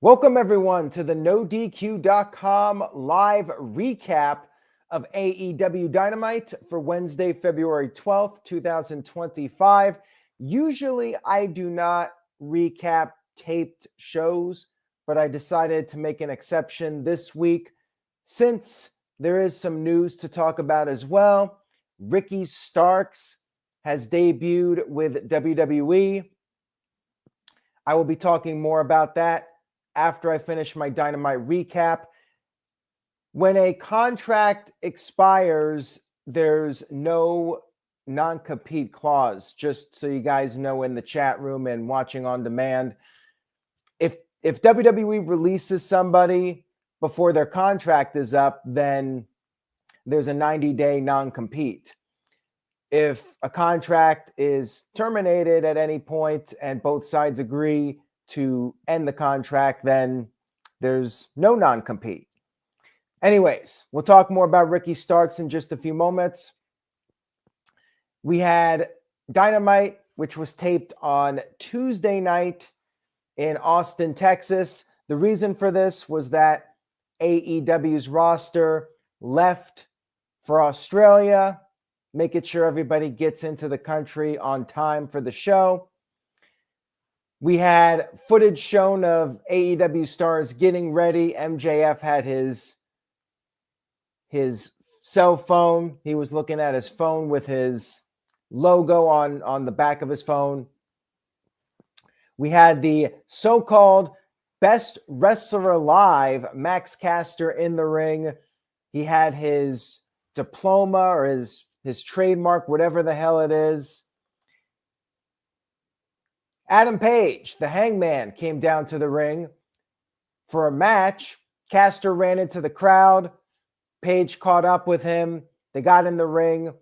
Welcome, everyone, to the NoDQ.com live recap of AEW Dynamite for Wednesday, February 12th, 2025. Usually, I do not recap taped shows, but I decided to make an exception this week since there is some news to talk about as well. Ricky Starks has debuted with WWE. I will be talking more about that after I finish my Dynamite recap. When a contract expires, there's no non-compete clause, just so you guys know in the chat room and watching on demand. If WWE releases somebody before their contract is up, then there's a 90-day non-compete. If a contract is terminated at any point and both sides agree to end the contract, then there's no non-compete. Anyways, we'll talk more about Ricky Starks in just a few moments. We had Dynamite, which was taped on Tuesday night in Austin, Texas. The reason for this was that AEW's roster left for Australia, making sure everybody gets into the country on time for the show. We had footage shown of AEW stars getting ready. MJF had his cell phone. He was looking at his phone with his logo on the back of his phone. We had the so-called best wrestler alive, Max Caster, in the ring. He had his diploma or his trademark, whatever the hell it is. Adam Page, the Hangman, came down to the ring for a match. Caster ran into the crowd. Page caught up with him. They got in the ring.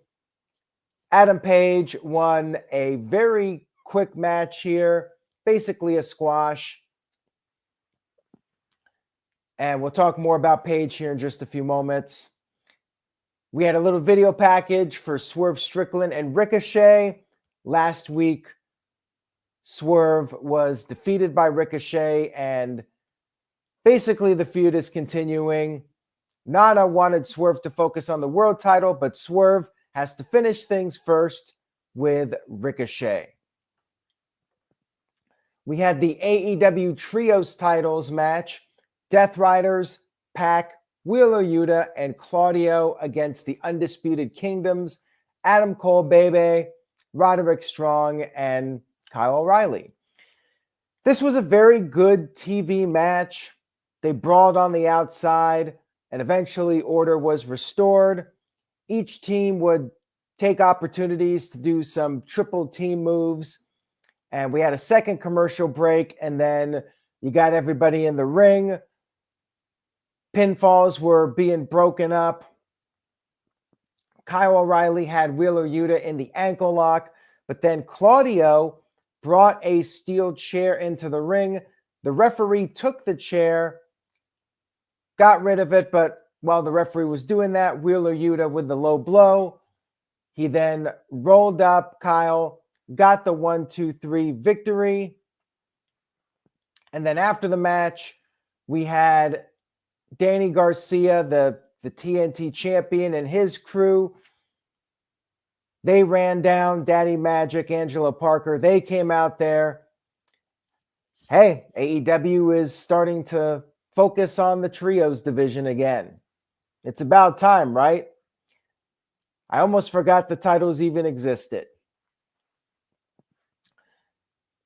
Adam Page won a very quick match here, basically a squash. And we'll talk more about Page here in just a few moments. We had a little video package for Swerve Strickland and Ricochet. Last week, Swerve was defeated by Ricochet, and basically the feud is continuing. Nana wanted Swerve to focus on the world title, but Swerve has to finish things first with Ricochet. We had the AEW Trios titles match. Death Riders, Pac, Wheeler Yuta, and Claudio against the Undisputed Kingdoms, Adam Cole, Bebe, Roderick Strong, and Kyle O'Reilly. This was a very good TV match. They brawled on the outside, and eventually order was restored. Each team would take opportunities to do some triple team moves, and we had a second commercial break, and then you got everybody in the ring. Pinfalls were being broken up. Kyle O'Reilly had Wheeler Yuta in the ankle lock, but then Claudio brought a steel chair into the ring. The referee took the chair, got rid of it, but while the referee was doing that, Wheeler Yuta with the low blow. He then rolled up Kyle, got the 1-2-3 victory. And then after the match, we had Danny Garcia, the TNT champion, and his crew. They ran down Daddy Magic, Angelo Parker. They came out there. Hey, AEW is starting to focus on the trios division again. It's about time, right? I almost forgot the titles even existed.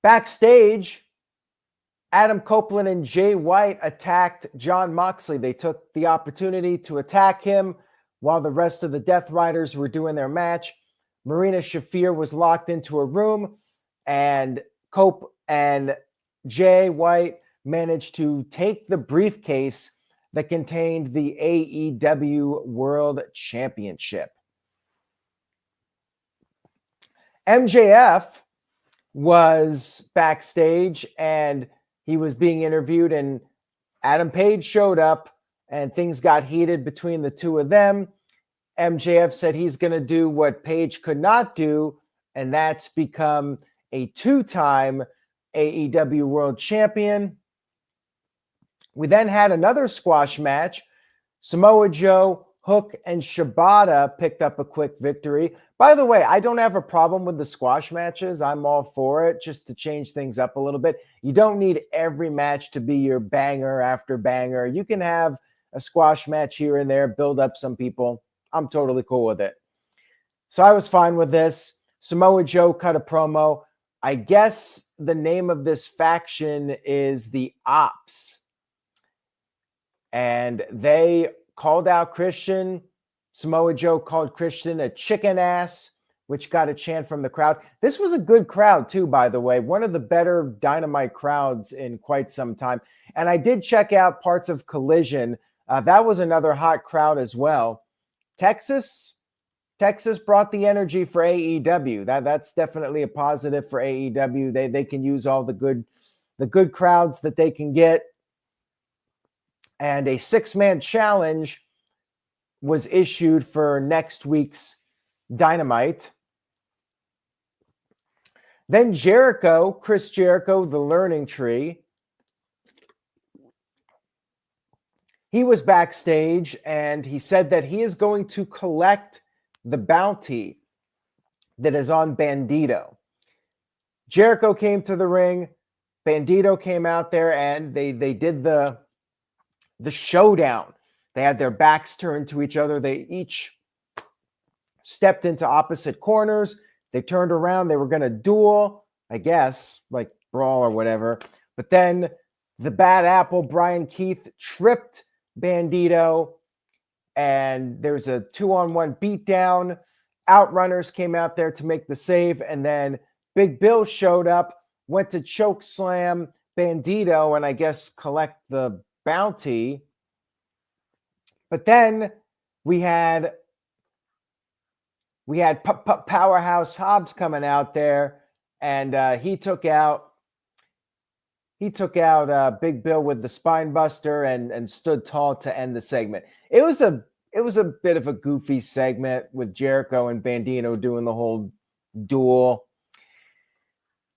Backstage, Adam Copeland and Jay White attacked Jon Moxley. They took the opportunity to attack him while the rest of the Death Riders were doing their match. Marina Shafir was locked into a room, and Cope and Jay White managed to take the briefcase that contained the AEW World Championship. MJF was backstage, and he was being interviewed, and Adam Page showed up, and things got heated between the two of them. MJF said he's going to do what Page could not do, and that's become a two-time AEW World Champion. We then had another squash match. Samoa Joe, Hook, and Shibata picked up a quick victory. By the way, I don't have a problem with the squash matches. I'm all for it, just to change things up a little bit. You don't need every match to be your banger after banger. You can have a squash match here and there, build up some people. I'm totally cool with it. So I was fine with this. Samoa Joe cut a promo. I guess the name of this faction is the Ops. And they called out Christian. Samoa Joe called Christian a chicken ass, which got a chant from the crowd. This was a good crowd too, by the way. One of the better Dynamite crowds in quite some time. And I did check out parts of Collision. That was another hot crowd as well. Texas brought the energy for AEW. That's definitely a positive for AEW. They can use all the good crowds that they can get. And a 6-man challenge was issued for next week's Dynamite. Then Chris Jericho, the Learning Tree. He was backstage and he said that he is going to collect the bounty that is on Bandito. Jericho came to the ring. Bandito came out there and they did the showdown. They had their backs turned to each other. They each stepped into opposite corners. They turned around. They were going to duel, I guess, like brawl or whatever. But then the bad apple, Brian Keith, tripped Bandito, and there's a 2-on-1 beatdown. Outrunners came out there to make the save, and then Big Bill showed up, went to choke slam Bandito, and I guess collect the bounty. But then we had Powerhouse Hobbs coming out there, and he took out Big Bill with the spine buster and stood tall to end the segment. It was a bit of a goofy segment with Jericho and Bandito doing the whole duel.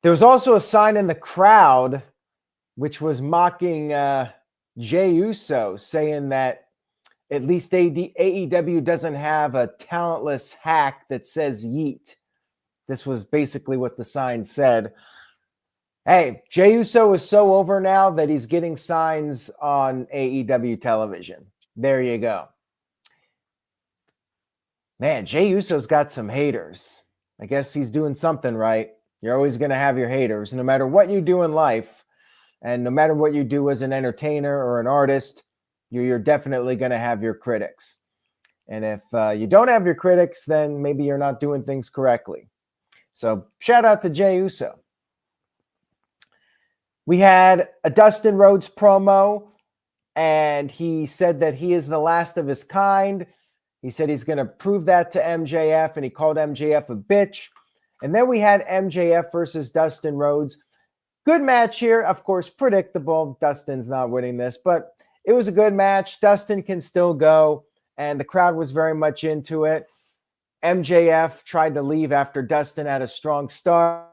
There was also a sign in the crowd which was mocking Jey Uso, saying that at least AEW doesn't have a talentless hack that says yeet. This was basically what the sign said. Hey, Jey Uso is so over now that he's getting signs on AEW television. There you go. Man, Jey Uso's got some haters. I guess he's doing something right. You're always going to have your haters, no matter what you do in life, and no matter what you do as an entertainer or an artist, you're definitely going to have your critics. And if you don't have your critics, then maybe you're not doing things correctly. So shout out to Jey Uso. We had a Dustin Rhodes promo, and he said that he is the last of his kind. He said he's going to prove that to MJF, and he called MJF a bitch. And then we had MJF versus Dustin Rhodes. Good match here. Of course, predictable. Dustin's not winning this, but it was a good match. Dustin can still go, and the crowd was very much into it. MJF tried to leave after Dustin had a strong start.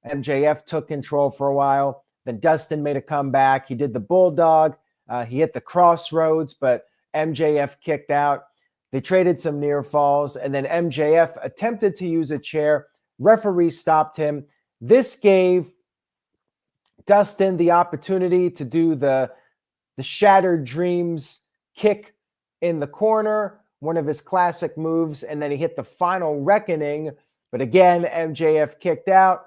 MJF took control for a while. Then Dustin made a comeback. He did the bulldog. He hit the crossroads, but MJF kicked out. They traded some near falls, and then MJF attempted to use a chair. Referee stopped him. This gave Dustin the opportunity to do the Shattered Dreams kick in the corner, one of his classic moves, and then he hit the Final Reckoning. But again, MJF kicked out.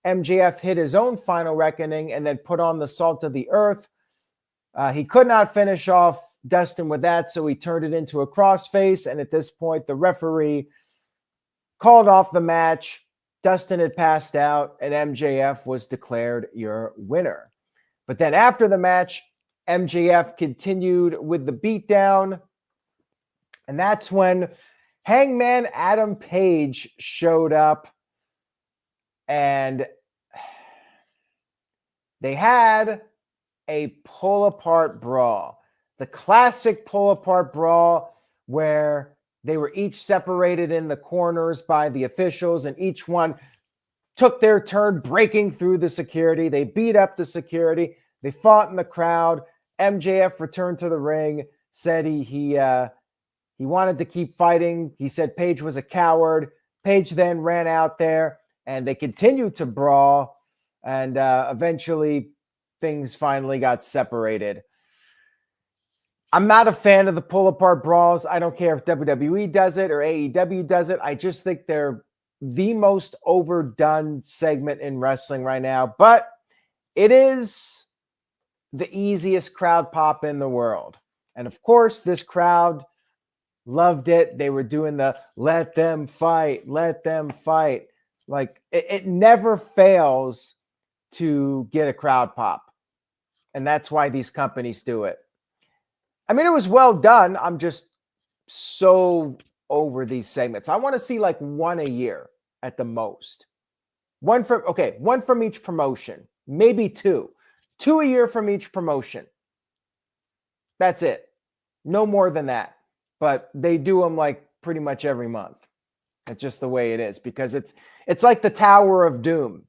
MJF hit his own Final Reckoning and then put on the Salt of the Earth. He could not finish off Dustin with that, so he turned it into a crossface, and at this point, the referee called off the match. Dustin had passed out, and MJF was declared your winner. But then after the match, MJF continued with the beatdown, and that's when Hangman Adam Page showed up, and they had a pull-apart brawl. The classic pull-apart brawl where they were each separated in the corners by the officials, and each one took their turn breaking through the security. They beat up the security. They fought in the crowd. MJF returned to the ring, said he wanted to keep fighting. He said Paige was a coward. Paige then ran out there, and they continued to brawl, and eventually things finally got separated. I'm not a fan of the pull-apart brawls. I don't care if WWE does it or AEW does it. I just think they're the most overdone segment in wrestling right now. But it is the easiest crowd pop in the world. And of course, this crowd loved it. They were doing the let them fight, let them fight. Like it never fails to get a crowd pop. And that's why these companies do it. I mean, it was well done. I'm just so over these segments. I want to see like one a year at the most. One from each promotion, maybe two. Two a year from each promotion. That's it. No more than that. But they do them like pretty much every month. That's just the way it is, because it's like the Tower of Doom.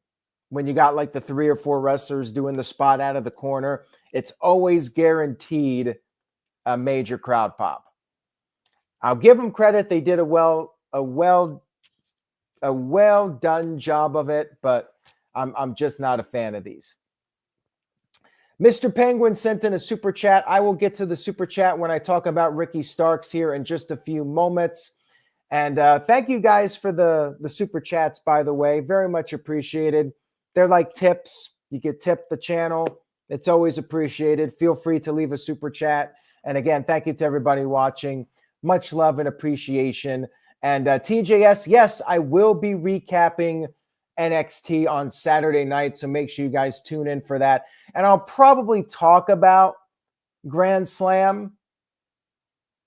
When you got like the 3 or 4 wrestlers doing the spot out of the corner, it's always guaranteed a major crowd pop. I'll give them credit. They did a well done job of it, but I'm just not a fan of these. Mr. Penguin sent in a super chat. I will get to the super chat when I talk about Ricky Starks here in just a few moments. And thank you guys for the super chats, by the way. Very much appreciated. They're like tips. You get tipped the channel. It's always appreciated. Feel free to leave a super chat. And again, thank you to everybody watching. Much love and appreciation. And TJS, yes, I will be recapping NXT on Saturday night, so make sure you guys tune in for that. And I'll probably talk about Grand Slam.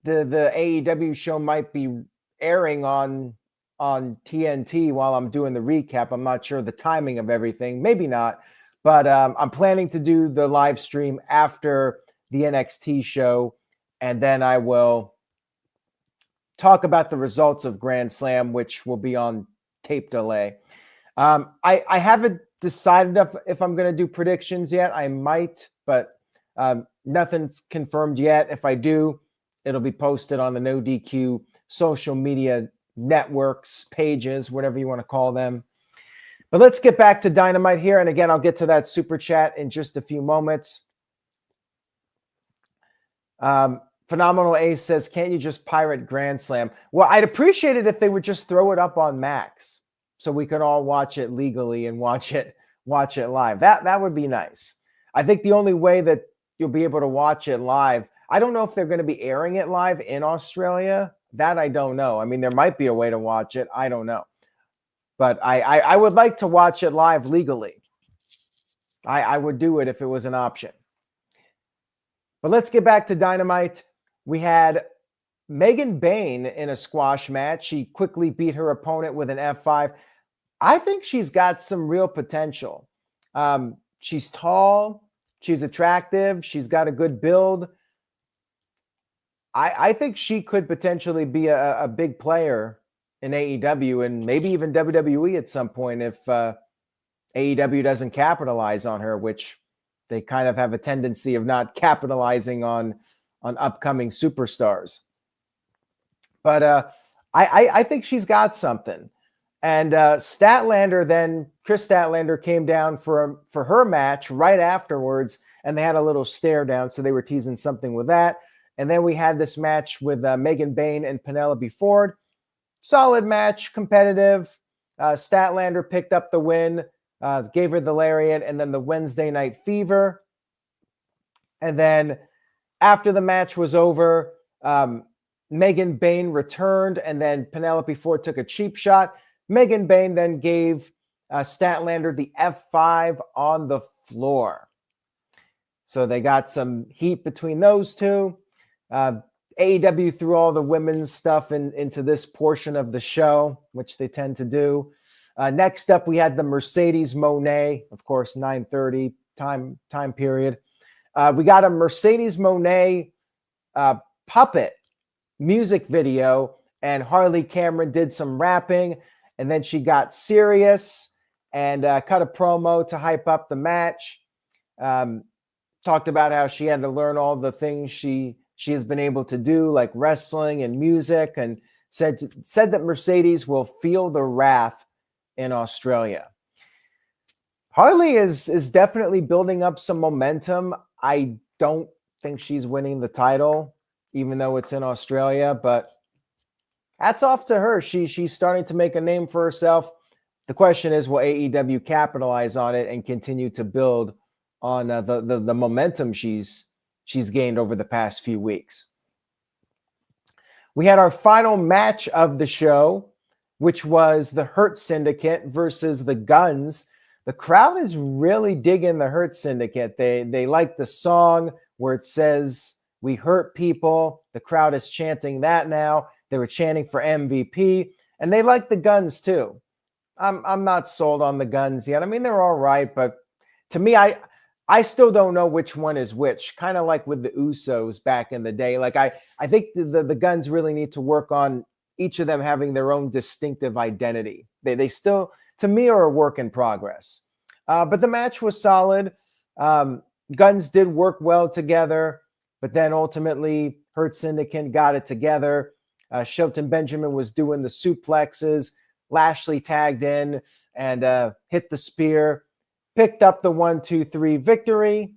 The AEW show might be airing on TNT while I'm doing the recap. I'm not sure the timing of everything. Maybe not. But I'm planning to do the live stream after the NXT show, and then I will talk about the results of Grand Slam, which will be on tape delay. I haven't decided if I'm going to do predictions yet. I might, but nothing's confirmed yet. If I do, it'll be posted on the No DQ social media networks, pages, whatever you want to call them. But let's get back to Dynamite here. And again, I'll get to that super chat in just a few moments. Phenomenal Ace says, can't you just pirate Grand Slam? Well, I'd appreciate it if they would just throw it up on Max so we could all watch it legally and watch it live. That would be nice. I think the only way that you'll be able to watch it live, I don't know if they're going to be airing it live in Australia. That I don't know. I mean, there might be a way to watch it. I don't know. But I would like to watch it live legally. I would do it if it was an option. But let's get back to Dynamite. We had Megan Bayne in a squash match. She quickly beat her opponent with an F5. I think she's got some real potential. She's tall. She's attractive. She's got a good build. I think she could potentially be a big player in AEW and maybe even WWE at some point if AEW doesn't capitalize on her, which they kind of have a tendency of not capitalizing on upcoming superstars. But I think she's got something. And Chris Statlander came down for her match right afterwards, and they had a little stare down, so they were teasing something with that. And then we had this match with Megan Bayne and Penelope Ford. Solid match, competitive. Statlander picked up the win, gave her the lariat, and then the Wednesday Night Fever. And then after the match was over, Megan Bayne returned, and then Penelope Ford took a cheap shot. Megan Bayne then gave Statlander the F5 on the floor. So they got some heat between those two. AEW threw all the women's stuff into this portion of the show, which they tend to do. Next up, we had the Mercedes Moné, of course, 9:30 time period. We got a Mercedes Moné puppet music video, and Harley Cameron did some rapping, and then she got serious and cut a promo to hype up the match. talked about how she had to learn all the things she has been able to do, like wrestling and music, and said that Mercedes will feel the wrath in Australia. Harley is definitely building up some momentum. I don't think she's winning the title, even though it's in Australia, but hats off to her. She's starting to make a name for herself. The question is, will AEW capitalize on it and continue to build on the momentum she's gained over the past few weeks? We had our final match of the show, which was the Hurt Syndicate versus the Guns. The crowd is really digging the Hurt Syndicate. They like the song where it says, "We hurt people." The crowd is chanting that now. They were chanting for MVP, and they like the Guns too. I'm not sold on the Guns yet. I mean, they're all right, but to me, I still don't know which one is which. Kind of like with the Usos back in the day. Like I think the Guns really need to work on each of them having their own distinctive identity. They still, to me, are a work in progress. But the match was solid. Guns did work well together, but then ultimately Hurt Syndicate got it together. Shelton Benjamin was doing the suplexes. Lashley tagged in and hit the spear, picked up the 1-2-3 victory.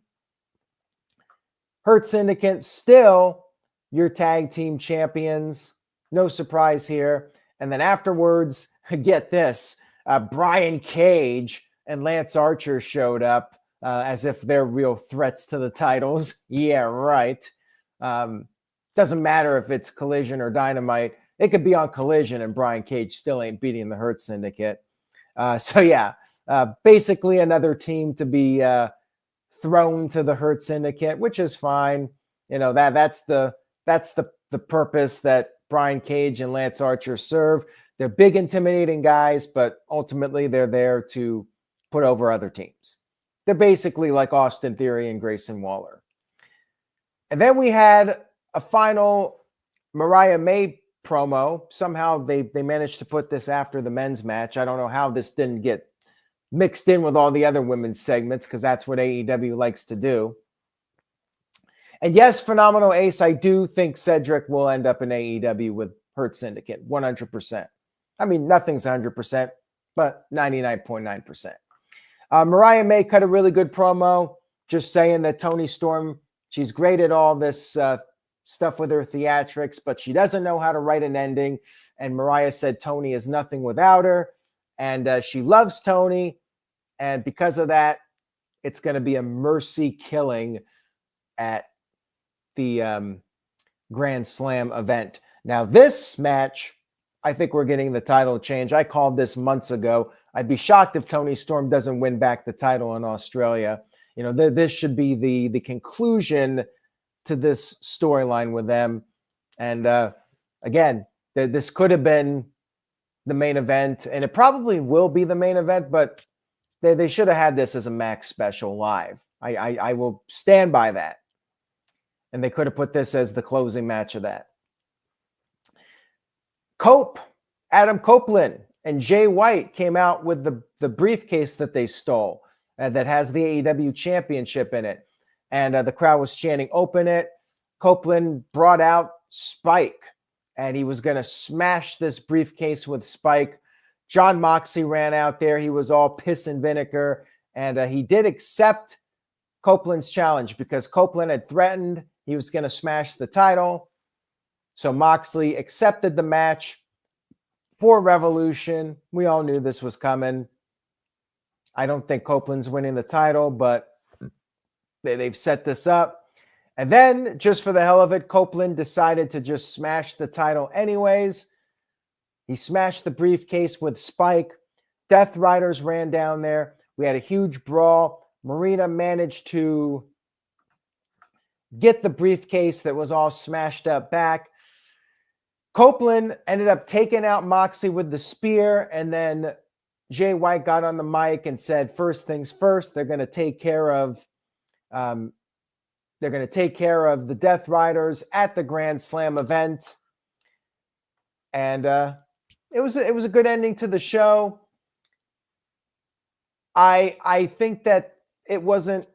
Hurt Syndicate still your tag team champions. No surprise here. And then afterwards, get this, Brian Cage and Lance Archer showed up as if they're real threats to the titles. Yeah, right. Doesn't matter if it's Collision or Dynamite. It could be on Collision and Brian Cage still ain't beating the Hurt Syndicate. Basically another team to be thrown to the Hurt Syndicate, which is fine. You know, that's the purpose that Brian Cage and Lance Archer serve. They're big, intimidating guys, but ultimately they're there to put over other teams. They're basically like Austin Theory and Grayson Waller. And then we had a final Mariah May promo. Somehow they managed to put this after the men's match. I don't know how this didn't get mixed in with all the other women's segments, because that's what AEW likes to do. And yes, Phenomenal Ace, I do think Cedric will end up in AEW with Hurt Syndicate, 100%. I mean, nothing's 100%, but 99.9%. Mariah May cut a really good promo, just saying that Toni Storm, she's great at all this stuff with her theatrics, but she doesn't know how to write an ending. And Mariah said Toni is nothing without her. And she loves Toni. And because of that, it's going to be a mercy killing at the Grand Slam event. Now, this match, I think we're getting the title change. I called this months ago. I'd be shocked if Toni Storm doesn't win back the title in Australia. You know, this should be the conclusion to this storyline with them. And again, this could have been the main event, and it probably will be the main event, but they should have had this as a Max special live. I will stand by that. And they could have put this as the closing match of that. Adam Copeland and Jay White came out with the briefcase that they stole that has the AEW championship in it. And the crowd was chanting, "Open it." Copeland brought out Spike, and he was going to smash this briefcase with Spike. John Moxley ran out there. He was all piss and vinegar, and he did accept Copeland's challenge because Copeland had threatened he was going to smash the title. So Moxley accepted the match for Revolution. We all knew this was coming. I don't think Copeland's winning the title, but they've set this up. And then, just for the hell of it, Copeland decided to just smash the title anyways. He smashed the briefcase with Spike. Death Riders ran down there. We had a huge brawl. Marina managed to get the briefcase that was all smashed up back. Copeland ended up taking out Moxley with the spear, and then Jay White got on the mic and said, first things first, they're going to take care of the Death Riders at the Grand Slam event. And it was a good ending to the show. I think that it wasn't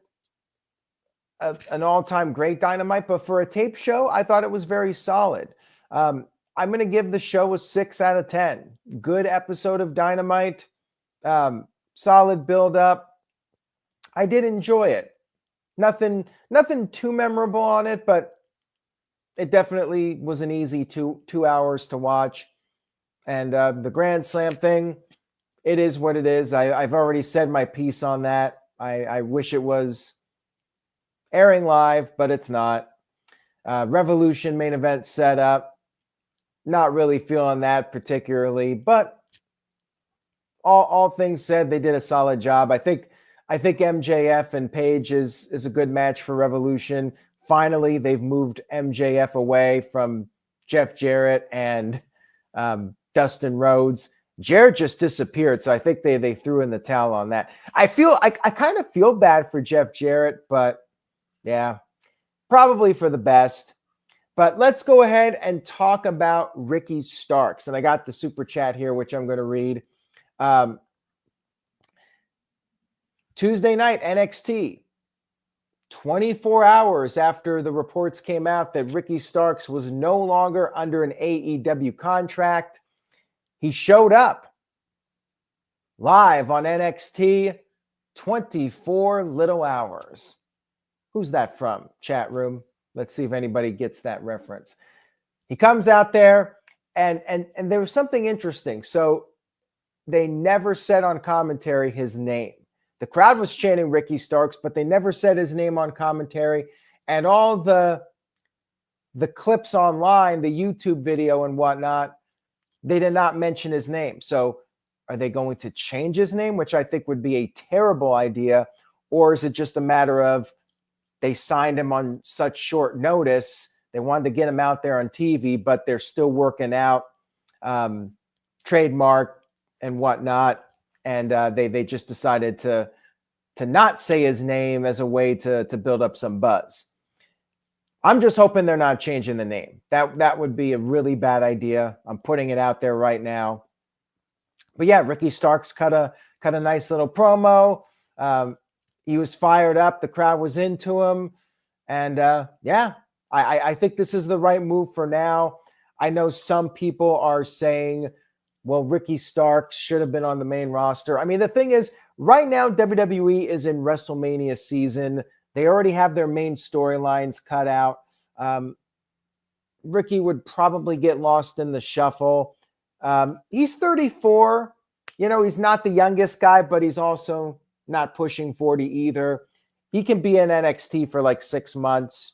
an all-time great Dynamite, but for a tape show, I thought it was very solid. I'm going to give the show a 6 out of 10. Good episode of Dynamite. Solid build-up. I did enjoy it. Nothing too memorable on it, but it definitely was an easy 2 hours to watch. And the Grand Slam thing, it is what it is. I've already said my piece on that. I wish it was airing live, but it's not. Revolution main event setup. Not really feeling that particularly, but all things said, they did a solid job. I think MJF and Paige is a good match for Revolution. Finally, they've moved MJF away from Jeff Jarrett and Dustin Rhodes. Jarrett just disappeared, so I think they threw in the towel on that. I kind of feel bad for Jeff Jarrett, but yeah, probably for the best. But let's go ahead and talk about Ricky Starks. And I got the super chat here, which I'm going to read. Tuesday night, NXT. 24 hours after the reports came out that Ricky Starks was no longer under an AEW contract, he showed up live on NXT. 24 little hours. Who's that from? Chat room. Let's see if anybody gets that reference. He comes out there, and there was something interesting. So they never said on commentary his name. The crowd was chanting Ricky Starks, but they never said his name on commentary. And all the clips online, the YouTube video and whatnot, they did not mention his name. So are they going to change his name, which I think would be a terrible idea? Or is it just a matter of they signed him on such short notice, they wanted to get him out there on TV, but they're still working out trademark and whatnot, and they just decided to not say his name as a way to build up some buzz. I'm just hoping they're not changing the name. That would be a really bad idea. I'm putting it out there right now. But yeah, Ricky Starks cut a nice little promo. He was fired up. The crowd was into him. And I think this is the right move for now. I know some people are saying, well, Ricky Starks should have been on the main roster. I mean, the thing is, right now, WWE is in WrestleMania season. They already have their main storylines cut out. Ricky would probably get lost in the shuffle. He's 34. You know, he's not the youngest guy, but he's also not pushing 40 either. He can be in NXT for like 6 months.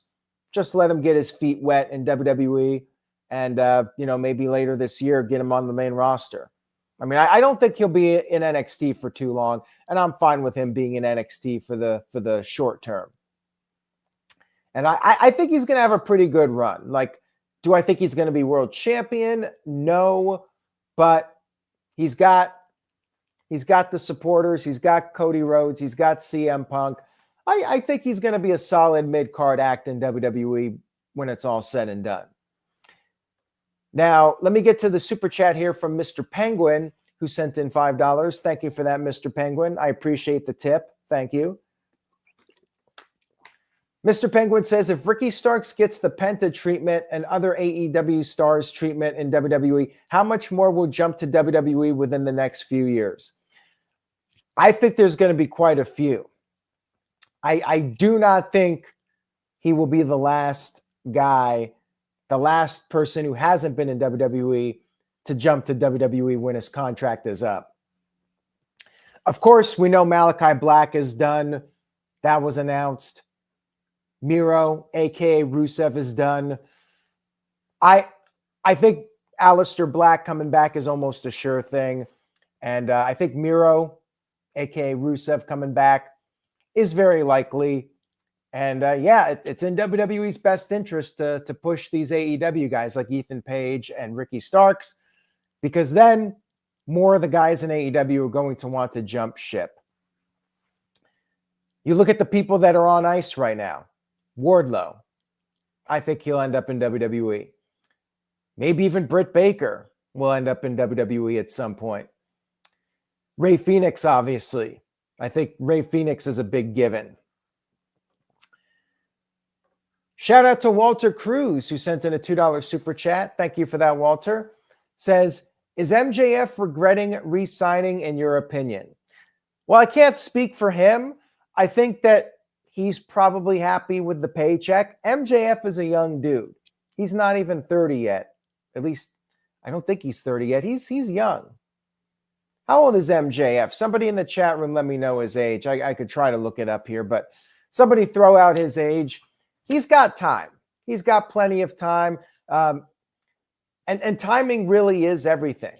Just let him get his feet wet in WWE. And, maybe later this year, get him on the main roster. I mean, I don't think he'll be in NXT for too long. And I'm fine with him being in NXT for the short term. And I think he's going to have a pretty good run. Like, do I think he's going to be world champion? No. But he's got the supporters. He's got Cody Rhodes. He's got CM Punk. I think he's going to be a solid mid-card act in WWE when it's all said and done. Now, let me get to the super chat here from Mr. Penguin, who sent in $5. Thank you for that, Mr. Penguin. I appreciate the tip. Thank you. Mr. Penguin says, if Ricky Starks gets the Penta treatment and other AEW stars treatment in WWE, how much more will jump to WWE within the next few years? I think there's going to be quite a few. I do not think he will be the last guy, the last person who hasn't been in WWE to jump to WWE when his contract is up. Of course, we know Malachi Black is done. That was announced. Miro, a.k.a. Rusev, is done. I think Aleister Black coming back is almost a sure thing. And I think Miro, a.k.a. Rusev, coming back is very likely. And it's in WWE's best interest to push these AEW guys like Ethan Page and Ricky Starks, because then more of the guys in AEW are going to want to jump ship. You look at the people that are on ice right now. Wardlow, I think he'll end up in WWE. Maybe even Britt Baker will end up in WWE at some point. Rey Fenix, obviously. I think Rey Fenix is a big given. Shout out to Walter Cruz, who sent in a $2 super chat. Thank you for that, Walter. Says, is MJF regretting re-signing in your opinion? Well, I can't speak for him. I think that he's probably happy with the paycheck. MJF is a young dude. He's not even 30 yet. At least, I don't think he's 30 yet. He's young. How old is MJF? Somebody in the chat room let me know his age. I could try to look it up here, but somebody throw out his age. He's got time. He's got plenty of time. And timing really is everything.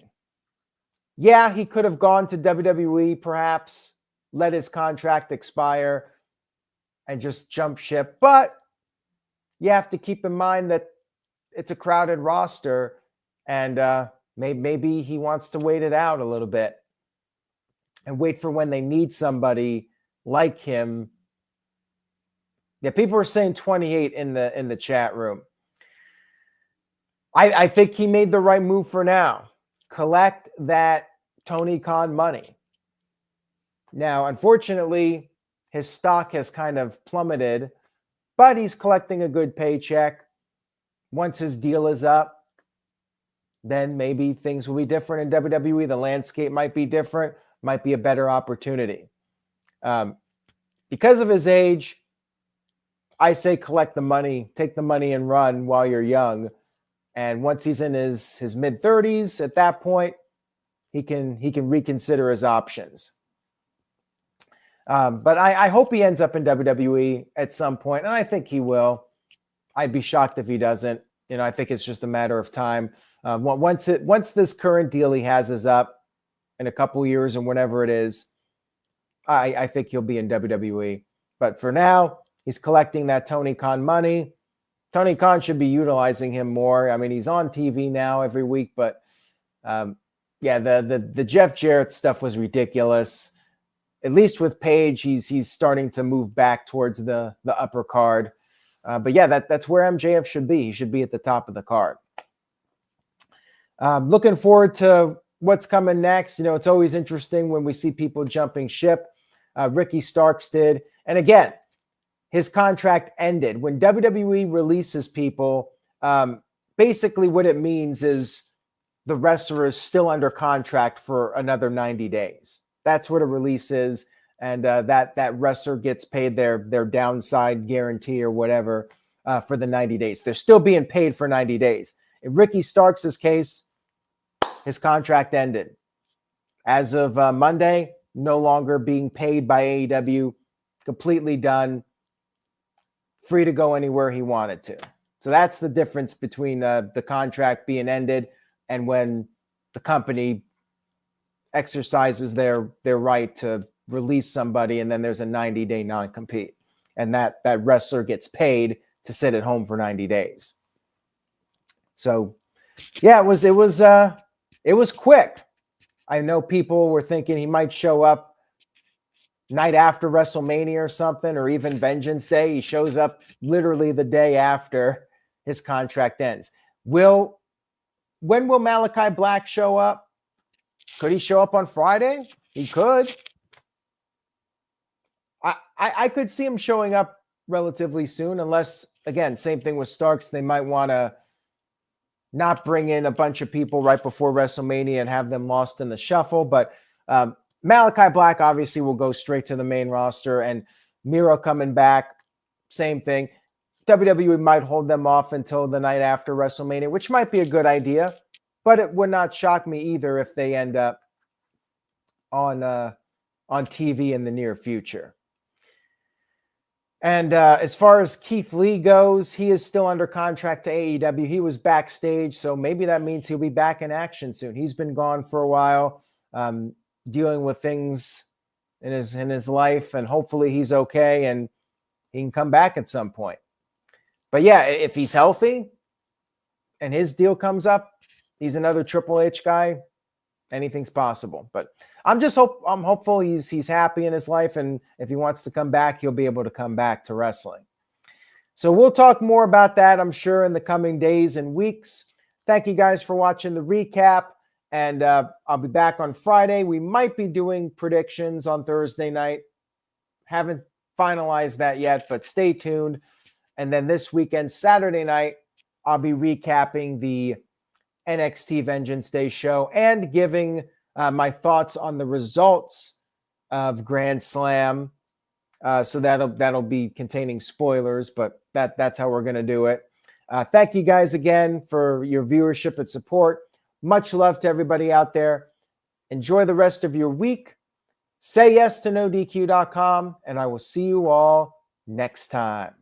Yeah, he could have gone to WWE, perhaps, let his contract expire, and just jump ship. But you have to keep in mind that it's a crowded roster, and maybe he wants to wait it out a little bit and wait for when they need somebody like him. Yeah, people are saying 28 in the chat room. I think he made the right move for now. Collect that Tony Khan money. Now, unfortunately, his stock has kind of plummeted, but he's collecting a good paycheck. Once his deal is up, then maybe things will be different in WWE. The landscape might be different, might be a better opportunity. Because of his age, I say collect the money, take the money and run while you're young. And once he's in his mid-30s, at that point, he can reconsider his options. But I hope he ends up in WWE at some point, and I think he will. I'd be shocked if he doesn't. I think it's just a matter of time. Once this current deal he has is up in a couple years and whenever it is, I think he'll be in WWE. But for now, he's collecting that Tony Khan money. Tony Khan should be utilizing him more. I mean, he's on TV now every week, but yeah, the Jeff Jarrett stuff was ridiculous. At least with Paige, he's starting to move back towards the upper card. But yeah, that's where MJF should be. He should be at the top of the card. Looking forward to what's coming next. It's always interesting when we see people jumping ship. Ricky Starks did. And again, his contract ended. When WWE releases people, basically what it means is the wrestler is still under contract for another 90 days. That's what a release is. And that wrestler gets paid their downside guarantee or whatever for the 90 days. They're still being paid for 90 days. In Ricky Starks' case, his contract ended. As of Monday, no longer being paid by AEW, completely done, free to go anywhere he wanted to. So that's the difference between the contract being ended and when the company exercises their right to release somebody, and then there's a 90-day non-compete, and that wrestler gets paid to sit at home for 90 days. So yeah, it was quick. I know people were thinking he might show up night after WrestleMania or something, or even Vengeance Day. He shows up literally the day after his contract ends. When will Malachi Black show up? Could he show up on Friday? He could. I could see him showing up relatively soon, unless, again, same thing with Starks. They might want to not bring in a bunch of people right before WrestleMania and have them lost in the shuffle. But Malachi Black obviously will go straight to the main roster, and Miro coming back, same thing. WWE might hold them off until the night after WrestleMania, which might be a good idea, but it would not shock me either if they end up on TV in the near future. And as far as Keith Lee goes, he is still under contract to AEW. He was backstage, so maybe that means he'll be back in action soon. He's been gone for a while, dealing with things in his life, and hopefully he's okay and he can come back at some point. But yeah, if he's healthy and his deal comes up, he's another Triple H guy. Anything's possible. But I'm hopeful he's happy in his life, and if he wants to come back, he'll be able to come back to wrestling. So we'll talk more about that, I'm sure, in the coming days and weeks. Thank you guys for watching the recap, and I'll be back on Friday. We might be doing predictions on Thursday night. Haven't finalized that yet, but stay tuned. And then this weekend, Saturday night, I'll be recapping the NXT Vengeance Day show and giving my thoughts on the results of Grand Slam. So that'll be containing spoilers, but that's how we're going to do it. Thank you guys again for your viewership and support. Much love to everybody out there. Enjoy the rest of your week. Say yes to NoDQ.com, and I will see you all next time.